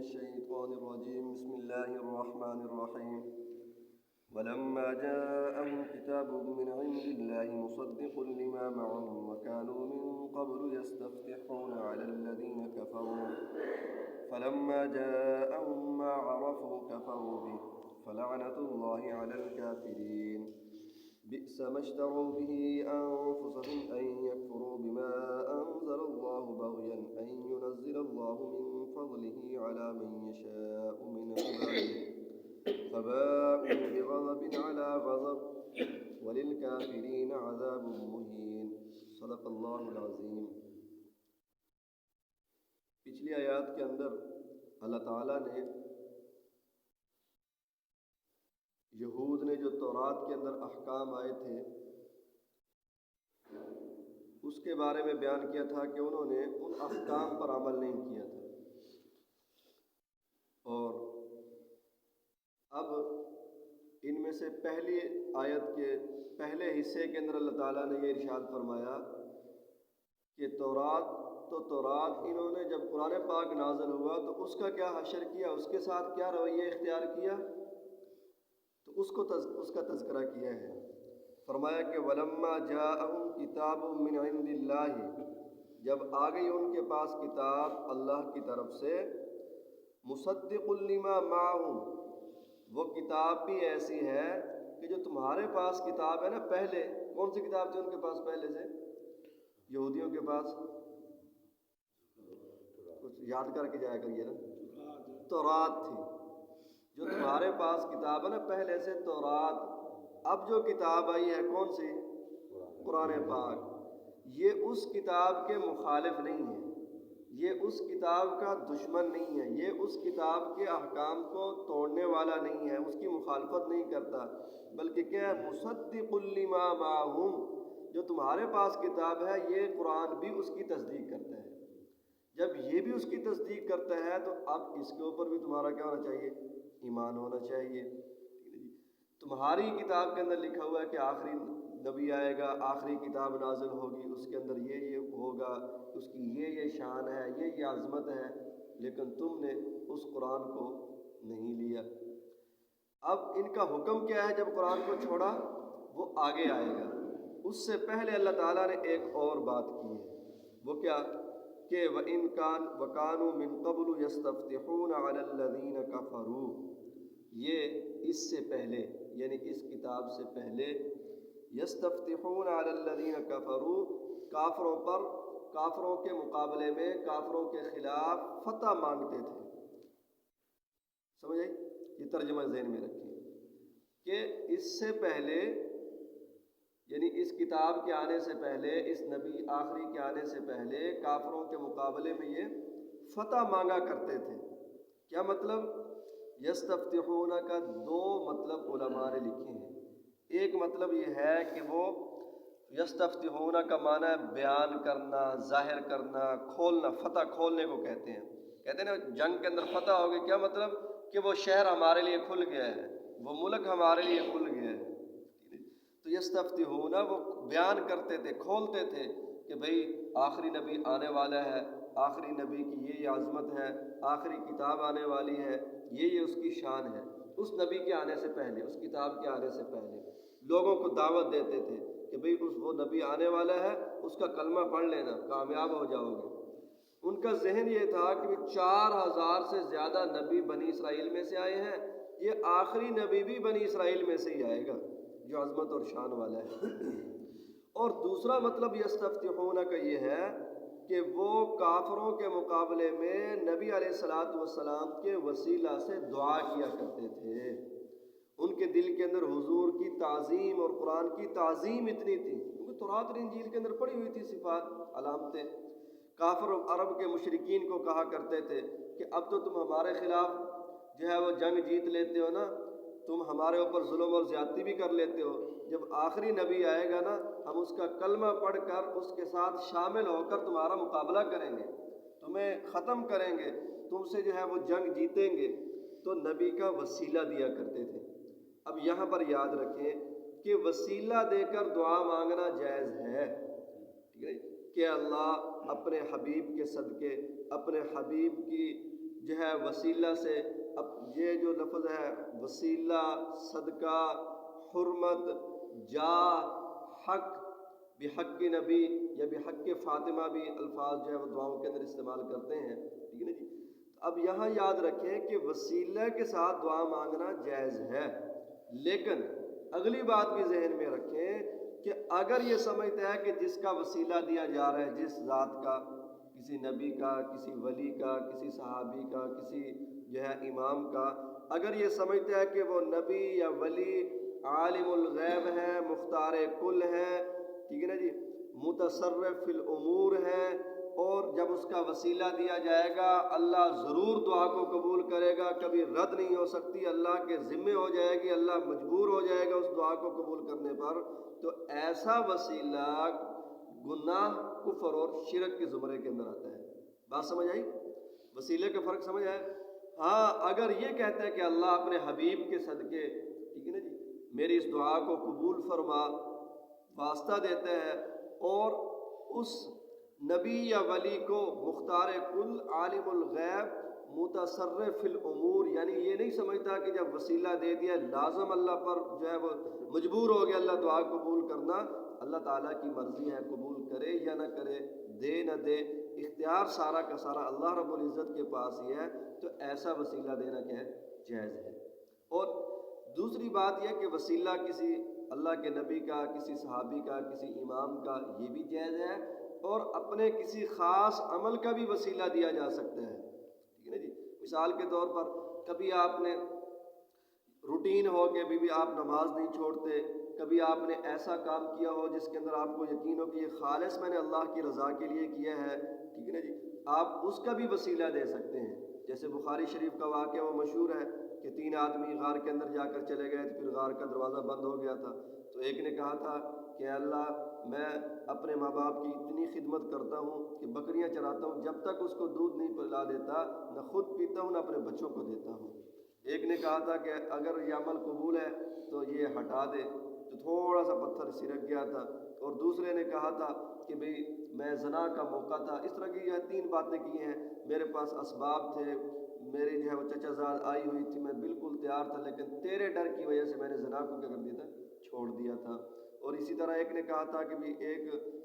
الشيطان الرجيم بسم الله الرحمن الرحيم ولما جاءهم كتاب من عند الله مصدق لما معهم وكانوا من قبل يستفتحون على الذين كفروا فلما جاءهم ما عرفوا كفروا به فلعنة الله على الكافرين بئس ما اشتروا به أنفسهم أن يكفروا بما أنزل الله بغيا أن ينزل الله من فضله على من يشاء من عباده فباءوا بغضب على غضب وللكافرين عذاب مهين صدق اللہ العظیم۔ پچھلی آیات کے اندر اللہ تعالیٰ نے یہود نے جو تورات کے اندر احکام آئے تھے اس کے بارے میں بیان کیا تھا کہ انہوں نے ان احکام پر عمل نہیں کیا تھا، اور اب ان میں سے پہلی آیت کے پہلے حصے کے اندر اللہ تعالیٰ نے یہ ارشاد فرمایا کہ تورات انہوں نے جب قرآن پاک نازل ہوا تو اس کا کیا حشر کیا، اس کے ساتھ کیا رویہ اختیار کیا، تو اس کا تذکرہ کیا ہے۔ فرمایا کہ وَلَمَّا جَاءَهُمْ كِتَابٌ مِّنْ عِندِ اللَّهِ، جب آ گئی ان کے پاس کتاب اللہ کی طرف سے، مُصَدِّقٌ لِّمَا مَعَهُمْ، وہ کتاب بھی ایسی ہے کہ جو تمہارے پاس کتاب ہے نا، پہلے کون سی کتاب تھی ان کے پاس پہلے سے؟ یہودیوں کے پاس کچھ یاد کر کے جایا کریے نا، تورات تھی جو تمہارے پاس کتاب ہے نا پہلے سے، تورات۔ اب جو کتاب آئی ہے کون سی؟ قرآن پاک۔ یہ اس کتاب کے مخالف نہیں ہے، یہ اس کتاب کا دشمن نہیں ہے، یہ اس کتاب کے احکام کو توڑنے والا نہیں ہے، اس کی مخالفت نہیں کرتا، بلکہ کیا ہے؟ مصدق لما معہم، جو تمہارے پاس کتاب ہے یہ قرآن بھی اس کی تصدیق کرتا ہے۔ جب یہ بھی اس کی تصدیق کرتا ہے تو اب اس کے اوپر بھی تمہارا کیا ہونا چاہیے؟ ایمان ہونا چاہیے۔ تمہاری کتاب کے اندر لکھا ہوا ہے کہ آخری نبی آئے گا، آخری کتاب نازل ہوگی، اس کے اندر یہ ہوگا، اس کی یہ شان ہے، یہ عظمت ہے، لیکن تم نے اس قرآن کو نہیں لیا۔ اب ان کا حکم کیا ہے جب قرآن کو چھوڑا؟ وہ آگے آئے گا۔ اس سے پہلے اللہ تعالیٰ نے ایک اور بات کی ہے، وہ کیا؟ کہ وَكَانُوا مِن قَبْلُ يَسْتَفْتِحُونَ عَلَى الَّذِينَ كَفَرُوا، یہ اس سے پہلے یعنی اس کتاب سے پہلے یستفتحون علی الذین کفروا، کافروں پر، کافروں کے مقابلے میں، کافروں کے خلاف فتح مانگتے تھے۔ سمجھ آئی؟ یہ ترجمہ ذہن میں رکھیے کہ اس سے پہلے یعنی اس کتاب کے آنے سے پہلے، اس نبی آخری کے آنے سے پہلے کافروں کے مقابلے میں یہ فتح مانگا کرتے تھے۔ کیا مطلب؟ یستفتحون کا دو مطلب علماء نے لکھے ہیں۔ ایک مطلب یہ ہے کہ وہ یستفتحون کا معنی ہے بیان کرنا، ظاہر کرنا، کھولنا، فتح کھولنے کو کہتے ہیں نا، جنگ کے اندر فتح ہو گئی، کیا مطلب؟ کہ وہ شہر ہمارے لیے کھل گیا ہے، وہ ملک ہمارے لیے کھل گیا ہے۔ تو یستفتحون وہ بیان کرتے تھے، کھولتے تھے کہ بھئی آخری نبی آنے والا ہے، آخری نبی کی یہ عظمت ہے، آخری کتاب آنے والی ہے، یہ اس کی شان ہے۔ اس نبی کے آنے سے پہلے، اس کتاب کے آنے سے پہلے لوگوں کو دعوت دیتے تھے کہ بھئی وہ نبی آنے والا ہے، اس کا کلمہ پڑھ لینا، کامیاب ہو جاؤ گے۔ ان کا ذہن یہ تھا کہ 4000 سے زیادہ نبی بنی اسرائیل میں سے آئے ہیں، یہ آخری نبی بھی بنی اسرائیل میں سے ہی آئے گا جو عظمت اور شان والا ہے۔ اور دوسرا مطلب یستفتحون کا یہ ہے کہ وہ کافروں کے مقابلے میں نبی علیہ السلام کے وسیلہ سے دعا کیا کرتے تھے۔ ان کے دل کے اندر حضور کی تعظیم اور قرآن کی تعظیم اتنی تھی، کیونکہ تورات اور انجیل کے اندر پڑھی ہوئی تھی صفات، علامتیں۔ کافر عرب کے مشرکین کو کہا کرتے تھے کہ اب تو تم ہمارے خلاف جو ہے وہ جنگ جیت لیتے ہو نا، تم ہمارے اوپر ظلم اور زیادتی بھی کر لیتے ہو، جب آخری نبی آئے گا نا، ہم اس کا کلمہ پڑھ کر اس کے ساتھ شامل ہو کر تمہارا مقابلہ کریں گے، تمہیں ختم کریں گے، تم سے جو ہے وہ جنگ جیتیں گے۔ تو نبی کا وسیلہ دیا کرتے تھے۔ اب یہاں پر یاد رکھیں کہ وسیلہ دے کر دعا مانگنا جائز ہے، ٹھیک ہے، کہ اللہ اپنے حبیب کے صدقے، اپنے حبیب کی جو ہے وسیلہ سے، اب یہ جو لفظ ہے وسیلہ، صدقہ، حرمت، جاہ، حق، بحق نبی یا بحق فاطمہ بھی الفاظ جو ہے وہ دعاؤں کے اندر استعمال کرتے ہیں، ٹھیک ہے نا جی۔ اب یہاں یاد رکھیں کہ وسیلہ کے ساتھ دعا مانگنا جائز ہے، لیکن اگلی بات بھی ذہن میں رکھیں کہ اگر یہ سمجھتا ہے کہ جس کا وسیلہ دیا جا رہا ہے، جس ذات کا، کسی نبی کا، کسی ولی کا، کسی صحابی کا، کسی جو ہے امام کا، اگر یہ سمجھتا ہے کہ وہ نبی یا ولی عالم الغیب ہے، مختار کل ہے، ٹھیک ہے نا جی، متصرف فی الامور ہے، اور جب اس کا وسیلہ دیا جائے گا اللہ ضرور دعا کو قبول کرے گا، کبھی رد نہیں ہو سکتی، اللہ کے ذمے ہو جائے گی، اللہ مجبور ہو جائے گا اس دعا کو قبول کرنے پر، تو ایسا وسیلہ گناہ، کفر اور شرک کے زمرے کے اندر آتا ہے۔ بات سمجھ آئی؟ وسیلے کا فرق سمجھ آئے؟ ہاں اگر یہ کہتا ہے کہ اللہ اپنے حبیب کے صدقے، ٹھیک ہے نا جی، میری اس دعا کو قبول فرما، واسطہ دیتا ہے، اور اس نبی یا ولی کو مختار کل، عالم الغیب، متصرف فی الامور، یعنی یہ نہیں سمجھتا کہ جب وسیلہ دے دیا لازم اللہ پر جو ہے وہ مجبور ہو گیا اللہ دعا قبول کرنا، اللہ تعالیٰ کی مرضی ہے قبول کرے یا نہ کرے، دے نہ دے، اختیار سارا کا سارا اللہ رب العزت کے پاس ہی ہے، تو ایسا وسیلہ دینا کیا ہے؟ جائز ہے۔ اور دوسری بات یہ کہ وسیلہ کسی اللہ کے نبی کا، کسی صحابی کا، کسی امام کا، یہ بھی جائز ہے، اور اپنے کسی خاص عمل کا بھی وسیلہ دیا جا سکتا ہے، ٹھیک ہے نا جی۔ مثال کے طور پر کبھی آپ نے روٹین ہو کہ بھی آپ نماز نہیں چھوڑتے، کبھی آپ نے ایسا کام کیا ہو جس کے اندر آپ کو یقین ہو کہ یہ خالص میں نے اللہ کی رضا کے لیے کیا ہے، ٹھیک ہے نا جی، آپ اس کا بھی وسیلہ دے سکتے ہیں۔ جیسے بخاری شریف کا واقعہ وہ مشہور ہے کہ 3 آدمی غار کے اندر جا کر چلے گئے، تو پھر غار کا دروازہ بند ہو گیا تھا، تو ایک نے کہا تھا کہ اللہ میں اپنے ماں باپ کی اتنی خدمت کرتا ہوں کہ بکریاں چراتا ہوں، جب تک اس کو دودھ نہیں پلا دیتا نہ خود پیتا ہوں نہ اپنے بچوں کو دیتا ہوں۔ ایک نے کہا تھا کہ اگر یہ عمل قبول ہے تو یہ ہٹا دے، تو تھوڑا سا پتھر سرک گیا تھا، اور دوسرے نے کہا تھا کہ بھئی میں زنا کا موقع تھا، اس طرح کی یہ 3 باتیں کی ہیں، میرے پاس اسباب تھے، میری جو ہے وہ چچا زاد آئی ہوئی تھی، میں بالکل تیار تھا، لیکن تیرے ڈر کی وجہ سے میں نے زنا کو کیا کر دیا تھا؟ چھوڑ دیا تھا۔ اور اسی طرح ایک نے کہا تھا کہ بھی ایک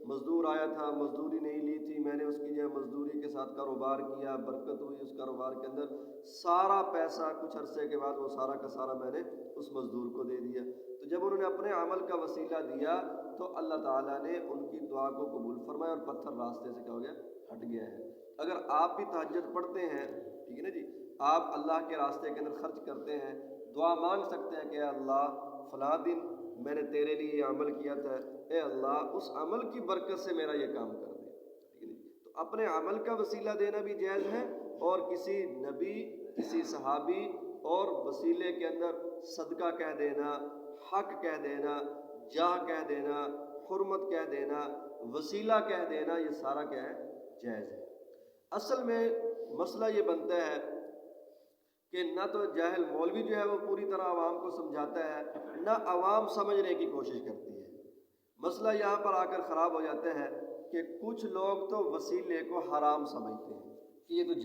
مزدور آیا تھا، مزدوری نہیں لی تھی، میں نے اس کی جو ہے مزدوری کے ساتھ کاروبار کیا، برکت ہوئی اس کاروبار کے اندر، سارا پیسہ کچھ عرصے کے بعد وہ سارا کا سارا میں نے اس مزدور کو دے دیا۔ تو جب انہوں نے اپنے عمل کا وسیلہ دیا تو اللہ تعالیٰ نے ان کی دعا کو قبول فرمایا، اور پتھر راستے سے کیا ہو گیا؟ ہٹ گیا ہے۔ اگر آپ بھی تہجد پڑھتے ہیں، ٹھیک ہے نا جی، آپ اللہ کے راستے کے اندر خرچ کرتے ہیں، دعا مانگ سکتے ہیں کہ اے اللہ فلاں دن میں نے تیرے لیے یہ عمل کیا تھا، اے اللہ اس عمل کی برکت سے میرا یہ کام کر دے، ٹھیک ہے نا؟ تو اپنے عمل کا وسیلہ دینا بھی جائز ہے، اور کسی نبی، کسی صحابی اور وسیلے کے اندر صدقہ کہہ دینا، حق کہہ دینا، جاہ کہہ دینا، حرمت کہہ دینا، وسیلہ کہہ دینا، یہ سارا کیا ہے؟ جائز ہے۔ اصل میں مسئلہ یہ بنتا ہے کہ نہ تو جاہل مولوی جو ہے وہ پوری طرح عوام کو سمجھاتا ہے، نہ عوام سمجھنے کی کوشش کرتی ہے۔ مسئلہ یہاں پر آ کر خراب ہو جاتا ہے کہ کچھ لوگ تو وسیلے کو حرام سمجھتے ہیں کہ یہ تو